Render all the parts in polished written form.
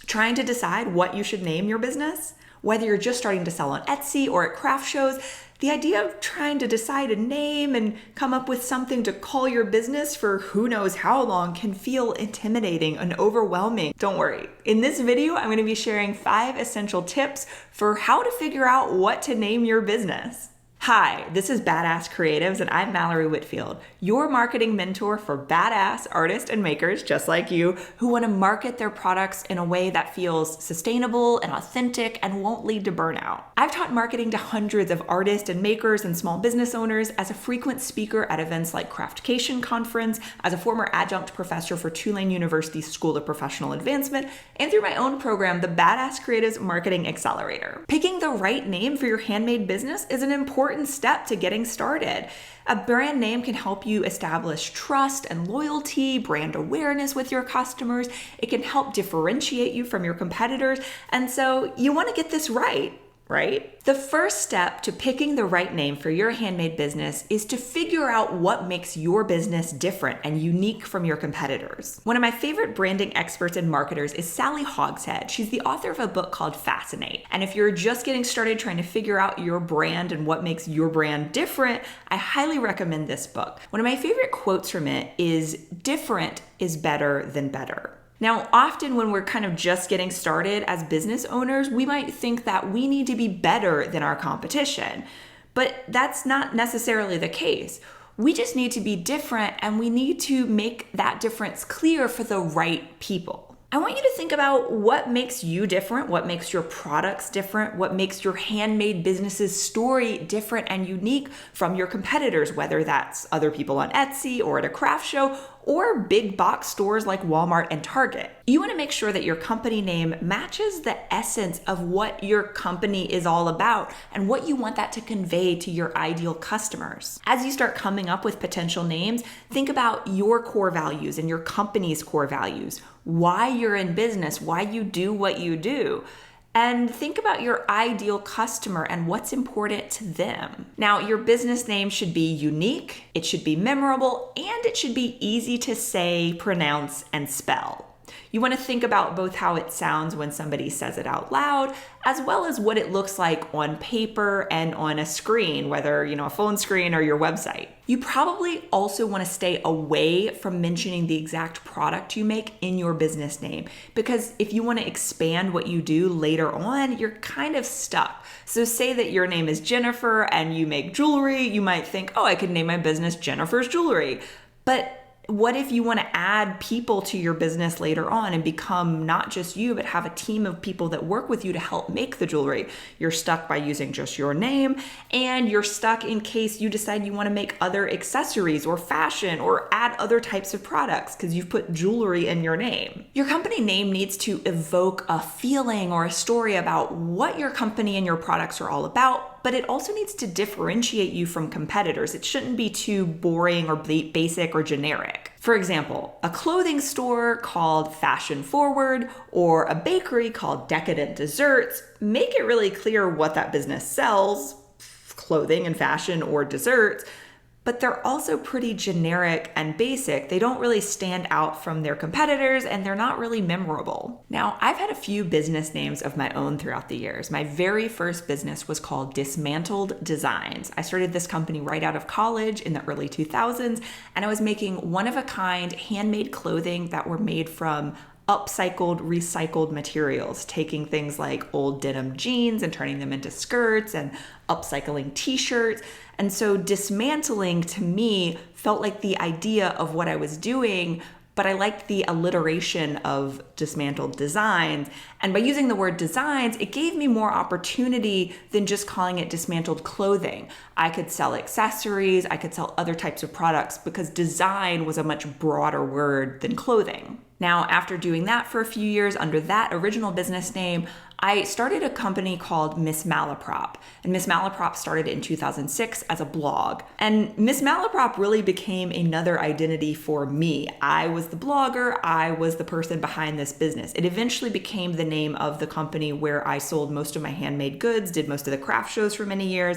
Trying to decide what you should name your business? Whether you're just starting to sell on Etsy or at craft shows, the idea of trying to decide a name and come up with something to call your business for who knows how long can feel intimidating and overwhelming. Don't worry. In this video, I'm going to be sharing 5 essential tips for how to figure out what to name your business. Hi, this is Badass Creatives and I'm Mallory Whitfield, your marketing mentor for badass artists and makers just like you who want to market their products in a way that feels sustainable and authentic and won't lead to burnout. I've taught marketing to hundreds of artists and makers and small business owners as a frequent speaker at events like Craftcation Conference, as a former adjunct professor for Tulane University's School of Professional Advancement, and through my own program, the Badass Creatives Marketing Accelerator. Picking the right name for your handmade business is an important step to getting started. A brand name can help you establish trust and loyalty, brand awareness with your customers. It can help differentiate you from your competitors. And so you want to get this right? The first step to picking the right name for your handmade business is to figure out what makes your business different and unique from your competitors. One of my favorite branding experts and marketers is Sally Hogshead. She's the author of a book called Fascinate. And if you're just getting started trying to figure out your brand and what makes your brand different, I highly recommend this book. One of my favorite quotes from it is, "Different is better than better." Now, often when we're kind of just getting started as business owners, we might think that we need to be better than our competition, but that's not necessarily the case. We just need to be different, and we need to make that difference clear for the right people. I want you to think about what makes you different, what makes your products different, what makes your handmade business's story different and unique from your competitors, whether that's other people on Etsy or at a craft show or big box stores like Walmart and Target. You want to make sure that your company name matches the essence of what your company is all about and what you want that to convey to your ideal customers. As you start coming up with potential names, think about your core values and your company's core values, why you're in business, why you do what you do. And think about your ideal customer and what's important to them. Now, your business name should be unique, it should be memorable, and it should be easy to say, pronounce, and spell. You want to think about both how it sounds when somebody says it out loud, as well as what it looks like on paper and on a screen, whether, a phone screen or your website. You probably also want to stay away from mentioning the exact product you make in your business name, because if you want to expand what you do later on, you're kind of stuck. So say that your name is Jennifer and you make jewelry, you might think, I could name my business Jennifer's Jewelry. But what if you want to add people to your business later on and become not just you, but have a team of people that work with you to help make the jewelry? You're stuck by using just your name, and you're stuck in case you decide you want to make other accessories or fashion or add other types of products because you've put jewelry in your name. Your company name needs to evoke a feeling or a story about what your company and your products are all about, but it also needs to differentiate you from competitors. It shouldn't be too boring or basic or generic. For example, a clothing store called Fashion Forward or a bakery called Decadent Desserts make it really clear what that business sells, clothing and fashion or desserts, but they're also pretty generic and basic. They don't really stand out from their competitors, and they're not really memorable. Now, I've had a few business names of my own throughout the years. My very first business was called Dismantled Designs. I started this company right out of college in the early 2000s, and I was making one-of-a-kind handmade clothing that were made from upcycled, recycled materials, taking things like old denim jeans and turning them into skirts and upcycling t-shirts. And so dismantling to me felt like the idea of what I was doing, but I liked the alliteration of dismantled designs. And by using the word designs, it gave me more opportunity than just calling it dismantled clothing. I could sell accessories, I could sell other types of products because design was a much broader word than clothing. Now, after doing that for a few years under that original business name, I started a company called Miss Malaprop. And Miss Malaprop started in 2006 as a blog. And Miss Malaprop really became another identity for me. I was the blogger, I was the person behind this business. It eventually became the name of the company where I sold most of my handmade goods, did most of the craft shows for many years.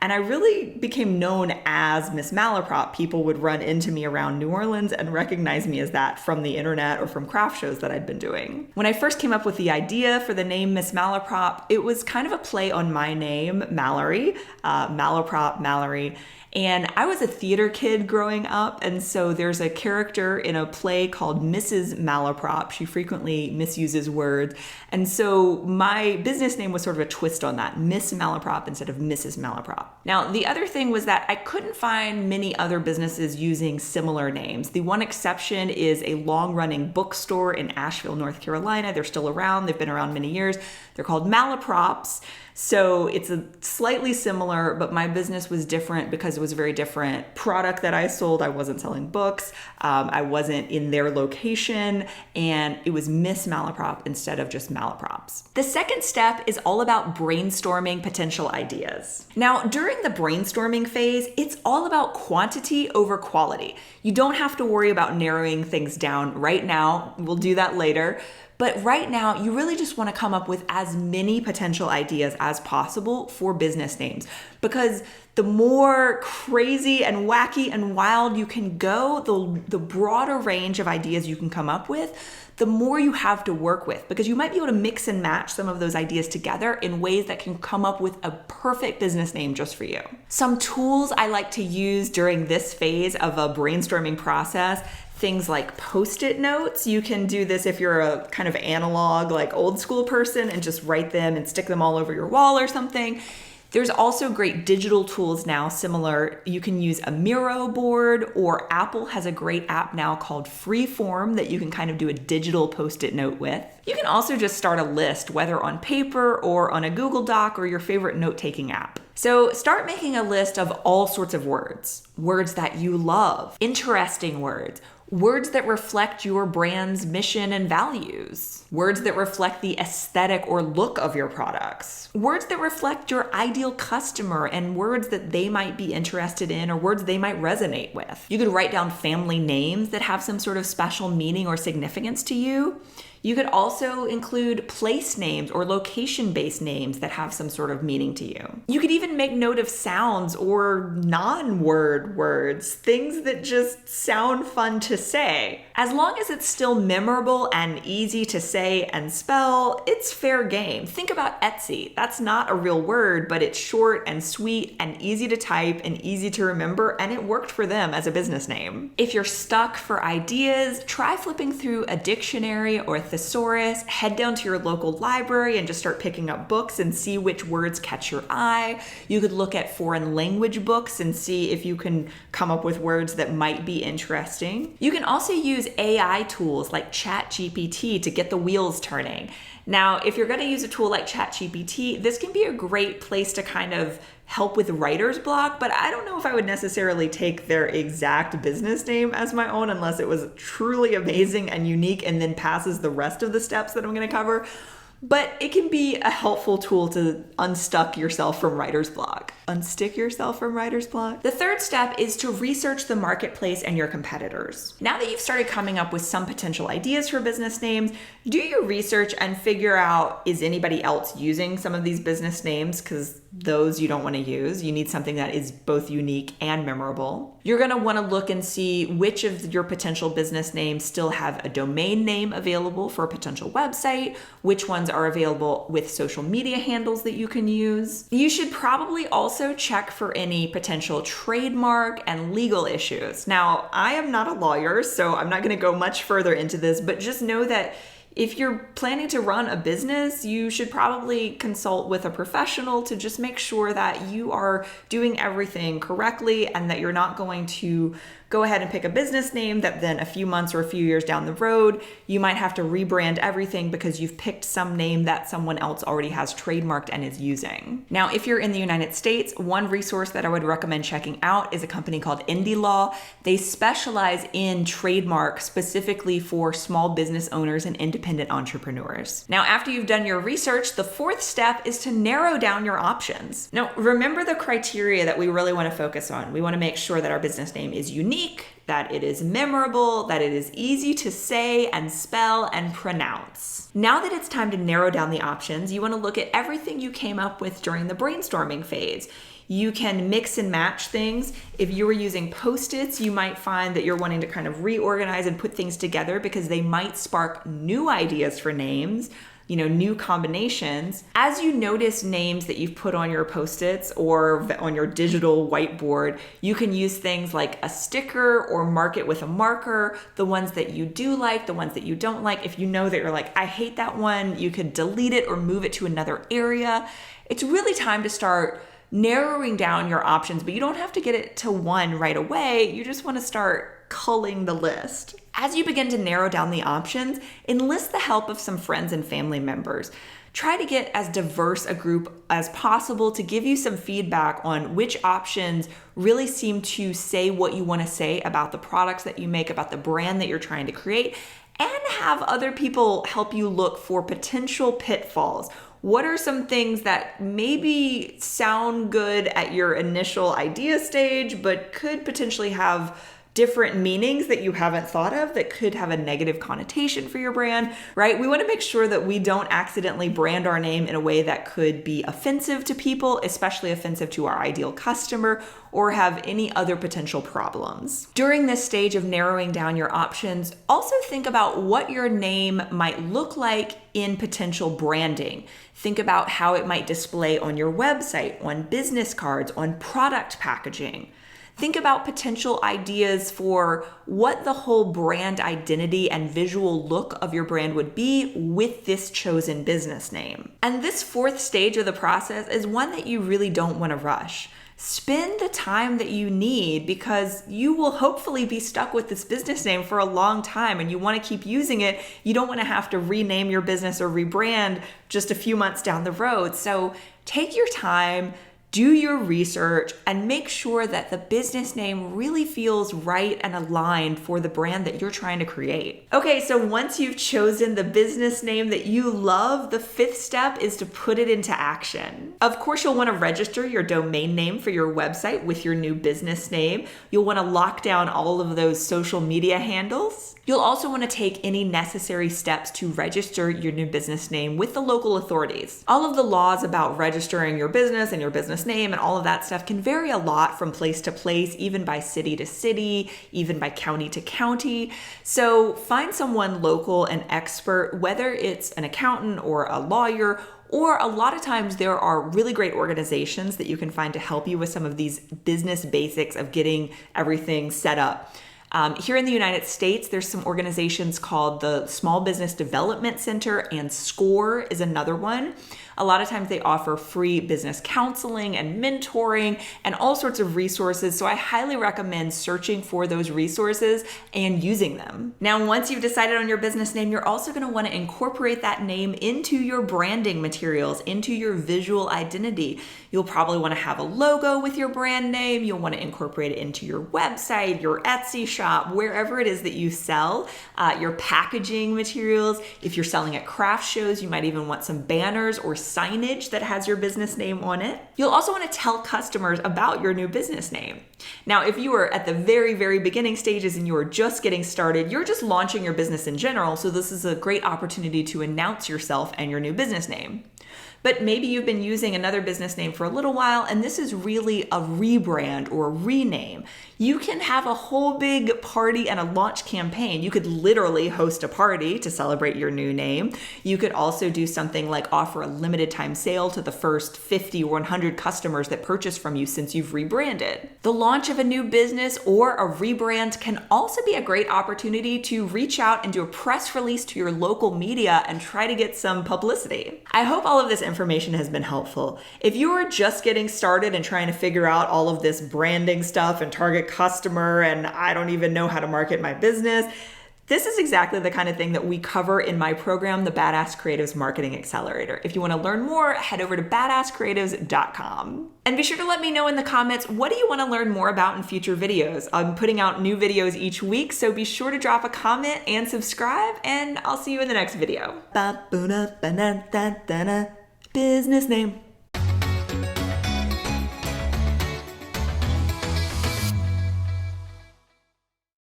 And I really became known as Miss Malaprop. People would run into me around New Orleans and recognize me as that from the internet or from craft shows that I'd been doing. When I first came up with the idea for the name Miss Malaprop, it was kind of a play on my name, Mallory, Malaprop, Mallory. And I was a theater kid growing up, and so there's a character in a play called Mrs. Malaprop. She frequently misuses words. And so my business name was sort of a twist on that, Miss Malaprop instead of Mrs. Malaprop. Now, the other thing was that I couldn't find many other businesses using similar names. The one exception is a long-running bookstore in Asheville, North Carolina. They're still around. They've been around many years. They're called Malaprops. So it's a slightly similar, but my business was different because it was a very different product that I sold. I wasn't selling books. I wasn't in their location, and it was Miss Malaprop instead of just Malaprops. The second step is all about brainstorming potential ideas. Now, during the brainstorming phase, it's all about quantity over quality. You don't have to worry about narrowing things down right now. We'll do that later. But right now, you really just want to come up with as many potential ideas as possible for business names, because the more crazy and wacky and wild you can go, the broader range of ideas you can come up with, the more you have to work with, because you might be able to mix and match some of those ideas together in ways that can come up with a perfect business name just for you. Some tools I like to use during this phase of a brainstorming process: things like Post-it notes. You can do this if you're a kind of analog, like old school person, and just write them and stick them all over your wall or something. There's also great digital tools now, similar. You can use a Miro board, or Apple has a great app now called Freeform that you can kind of do a digital Post-it note with. You can also just start a list, whether on paper or on a Google Doc or your favorite note-taking app. So start making a list of all sorts of words that you love, interesting words that reflect your brand's mission and values, words that reflect the aesthetic or look of your products, words that reflect your ideal customer and words that they might be interested in or words they might resonate with. You could write down family names that have some sort of special meaning or significance to you. You could also include place names or location-based names that have some sort of meaning to you. You could even make note of sounds or non-word words, things that just sound fun to say. As long as it's still memorable and easy to say and spell, it's fair game. Think about Etsy. That's not a real word, but it's short and sweet and easy to type and easy to remember, and it worked for them as a business name. If you're stuck for ideas, try flipping through a dictionary or thesaurus, head down to your local library and just start picking up books and see which words catch your eye. You could look at foreign language books and see if you can come up with words that might be interesting. You can also use AI tools like ChatGPT to get the wheels turning. Now, if you're going to use a tool like ChatGPT, this can be a great place to kind of help with writer's block, but I don't know if I would necessarily take their exact business name as my own unless it was truly amazing and unique and then passes the rest of the steps that I'm going to cover. But it can be a helpful tool to unstick yourself from writer's block. The third step is to research the marketplace and your competitors. Now that you've started coming up with some potential ideas for business names, do your research and figure out, is anybody else using some of these business names? Because those you don't want to use. You need something that is both unique and memorable. You're going to want to look and see which of your potential business names still have a domain name available for a potential website, which ones are available with social media handles that you can use. You should probably also check for any potential trademark and legal issues. Now, I am not a lawyer, so I'm not going to go much further into this, but just know that if you're planning to run a business, you should probably consult with a professional to just make sure that you are doing everything correctly and that you're not going to go ahead and pick a business name that then a few months or a few years down the road, you might have to rebrand everything because you've picked some name that someone else already has trademarked and is using. Now, if you're in the United States, one resource that I would recommend checking out is a company called Indie Law. They specialize in trademarks specifically for small business owners and independent entrepreneurs. Now, after you've done your research, the fourth step is to narrow down your options. Now, remember the criteria that we really want to focus on. We want to make sure that our business name is unique, that it is memorable, that it is easy to say and spell and pronounce. Now that it's time to narrow down the options, you want to look at everything you came up with during the brainstorming phase. You can mix and match things. If you were using Post-its, you might find that you're wanting to kind of reorganize and put things together because they might spark new ideas for names, new combinations. As you notice names that you've put on your Post-its or on your digital whiteboard, you can use things like a sticker or mark it with a marker, the ones that you do like, the ones that you don't like. If you know that you're like, I hate that one, you could delete it or move it to another area. It's really time to start narrowing down your options, but you don't have to get it to one right away. You just want to start culling the list. As you begin to narrow down the options, enlist the help of some friends and family members. Try to get as diverse a group as possible to give you some feedback on which options really seem to say what you want to say about the products that you make, about the brand that you're trying to create, and have other people help you look for potential pitfalls. What are some things that maybe sound good at your initial idea stage, but could potentially have different meanings that you haven't thought of that could have a negative connotation for your brand, right? We want to make sure that we don't accidentally brand our name in a way that could be offensive to people, especially offensive to our ideal customer, or have any other potential problems. During this stage of narrowing down your options, also think about what your name might look like in potential branding. Think about how it might display on your website, on business cards, on product packaging. Think about potential ideas for what the whole brand identity and visual look of your brand would be with this chosen business name. And this fourth stage of the process is one that you really don't want to rush. Spend the time that you need because you will hopefully be stuck with this business name for a long time and you want to keep using it. You don't want to have to rename your business or rebrand just a few months down the road. So take your time, do your research, and make sure that the business name really feels right and aligned for the brand that you're trying to create. Okay, so once you've chosen the business name that you love, the fifth step is to put it into action. Of course, you'll want to register your domain name for your website with your new business name. You'll want to lock down all of those social media handles. You'll also want to take any necessary steps to register your new business name with the local authorities. All of the laws about registering your business and your business name and all of that stuff can vary a lot from place to place, even by city to city, even by county to county. So find someone local and expert, whether it's an accountant or a lawyer, or a lot of times there are really great organizations that you can find to help you with some of these business basics of getting everything set up. Here in the United States, there's some organizations called the Small Business Development Center, and SCORE is another one. A lot of times they offer free business counseling and mentoring and all sorts of resources. So I highly recommend searching for those resources and using them. Now, once you've decided on your business name, you're also going to want to incorporate that name into your branding materials, into your visual identity. You'll probably want to have a logo with your brand name. You'll want to incorporate it into your website, your Etsy shop, wherever it is that you sell, your packaging materials. If you're selling at craft shows, you might even want some banners or signage that has your business name on it. You'll also want to tell customers about your new business name. Now, if you are at the very, very beginning stages and you are just getting started, you're just launching your business in general, so this is a great opportunity to announce yourself and your new business name. But maybe you've been using another business name for a little while, and this is really a rebrand or a rename. You can have a whole big party and a launch campaign. You could literally host a party to celebrate your new name. You could also do something like offer a limited time sale to the first 50 or 100 customers that purchase from you since you've rebranded. The launch of a new business or a rebrand can also be a great opportunity to reach out and do a press release to your local media and try to get some publicity. I hope all of this information has been helpful. If you are just getting started and trying to figure out all of this branding stuff and target customer and I don't even know how to market my business, this is exactly the kind of thing that we cover in my program, the Badass Creatives Marketing Accelerator. If you want to learn more, head over to badasscreatives.com. And be sure to let me know in the comments, what do you want to learn more about in future videos? I'm putting out new videos each week, so be sure to drop a comment and subscribe, and I'll see you in the next video. Business name.